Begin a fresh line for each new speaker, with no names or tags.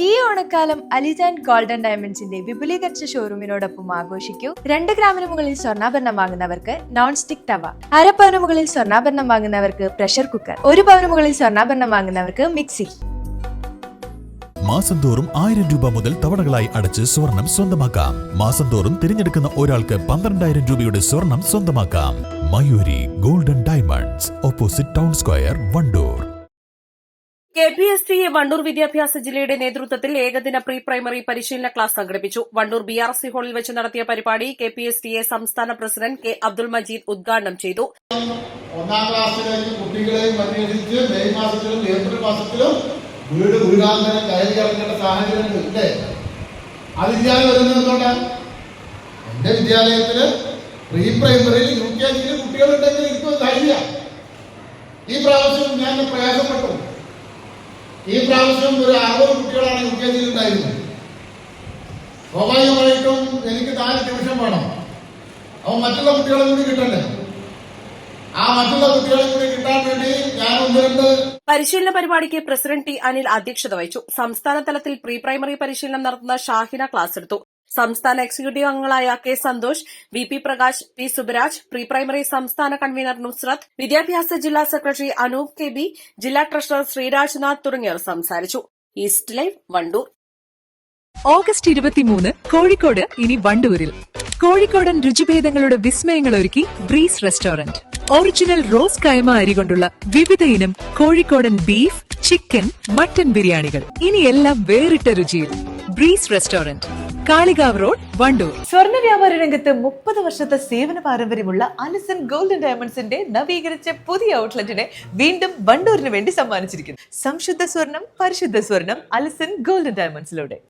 ഈ ഓണക്കാലം അലിജാൻ ഗോൾഡൻ ഡയമണ്ട്സിന്റെ വിപുലീകരിച്ച ഷോറൂമിനോടൊപ്പം ആഘോഷിക്കൂ. 2 ഗ്രാമിന് മുകളിൽ സ്വർണ്ണാഭരണം വാങ്ങുന്നവർക്ക് നോൺ സ്റ്റിക് തവ, 1/2 പവന് മുകളിൽ സ്വർണ്ണാഭരണം വാങ്ങുന്നവർക്ക് പ്രഷർ കുക്കർ, 1 പവന് മുകളിൽ സ്വർണ്ണാഭരണം വാങ്ങുന്നവർക്ക് മിക്സി.
മാസം തോറും 1000 രൂപ മുതൽ തവണകളായി അടച്ച് സ്വർണം സ്വന്തമാക്കാം. മാസം തോറും തിരഞ്ഞെടുക്കുന്ന ഒരാൾക്ക് 12,000 രൂപയുടെ സ്വർണം സ്വന്തമാക്കാം. Mayuri golden diamonds, opposite town square, Wandoor.
KPSTA Wandoor വിദ്യാഭ്യാസ ജില്ലയുടെ നേതൃത്വത്തിൽ ഏകദിന പ്രീ പ്രൈമറി പരിശീലന ക്ലാസ് സംഘടിപ്പിച്ചു. വണ്ടൂർ BRC ഹാളിൽ വെച്ച് നടത്തിയ പരിപാടി KPSTA സംസ്ഥാന പ്രസിഡന്റ് K. അബ്ദുൾ മജീദ് ഉദ്ഘാടനം ചെയ്തു.
1ാം ക്ലാസ്സിലേക്ക് കുട്ടികളെയും പരിഗണിച്ച് മെയ് മാസത്തിലും ഏപ്രിൽ മാസത്തിലും വീടാന്തരം കയറി ഇറങ്ങേണ്ട സാഹചര്യങ്ങളില്ലേ? അതില്ലാതെ വരുന്നതുകൊണ്ടാണ്. എന്റെ വിദ്യാലയത്തില് പ്രീ പ്രൈമറിയിൽ UKG കുട്ടികളുണ്ടെങ്കിൽ എനിക്ക് ധൈര്യം. ഈ പ്രാവശ്യം ഞാൻ പ്രയാസപ്പെട്ടു. ഈ പ്രാവശ്യം ഒരു 60 കുട്ടികളാണ് UKG ഉണ്ടായിരുന്നത്. സ്വാഭാവികമായിട്ടും എനിക്ക് 4 ഡിവിഷൻ വേണം. അപ്പോൾ മറ്റുള്ള കുട്ടികളെ കൂടി കിട്ടണ്ടേ? ആ മറ്റുള്ള കുട്ടികളെ കൂടി കിട്ടാൻ വേണ്ടി ഞാൻ 1-2
പരിശീലന പരിപാടിക്ക് പ്രസിഡന്റ് T. അനിൽ അധ്യക്ഷത വഹിച്ചു. സംസ്ഥാന തലത്തിൽ പ്രീ പ്രൈമറി പരിശീലനം നടത്തുന്ന ഷാഹിന ക്ലാസ് എടുത്തു. സംസ്ഥാന എക്സിക്യൂട്ടീവ് അംഗങ്ങളായ K. Santhosh, VP Prakash, P. Subaraj, pre primary സംസ്ഥാന കൺവീനർ നുസ്രത്ത്, വിദ്യാഭ്യാസ ജില്ലാ സെക്രട്ടറി അനൂപ് KB, ജില്ലാ ട്രഷറർ ശ്രീരാജ്നാഥ് തുടങ്ങിയവർ സംസാരിച്ചു. East live, Wandoor.
August 23 Kozhikode ഇനി വണ്ടൂരിൽ. കോഴിക്കോടൻ രുചിഭേദങ്ങളുടെ വിസ്മയങ്ങൾ ഒരുക്കി breeze restaurant. Original rose Kaima അരി കൊണ്ടുള്ള വിവിധ ഇനം കോഴിക്കോടൻ ബീഫ്, ചിക്കൻ, മട്ടൻ ബിരിയാണികൾ. ഇനി എല്ലാം വേറിട്ട രുചിയിൽ. Breeze restaurant, Kalikavu road, Wandoor.
സ്വർണ്ണ വ്യാപാര രംഗത്ത് 30 വർഷത്തെ സേവന പാരമ്പര്യമുള്ള അലിസൺ ഗോൾഡൻ ഡയമണ്ട്സിന്റെ നവീകരിച്ച പുതിയ ഔട്ട്ലെറ്റിനെ വീണ്ടും വണ്ടൂരിന് വേണ്ടി സമ്മാനിച്ചിരിക്കുന്നു. സംശുദ്ധ സ്വർണം, പരിശുദ്ധ സ്വർണം, അലിസൺ ഗോൾഡൻ ഡയമണ്ട്സിലൂടെ.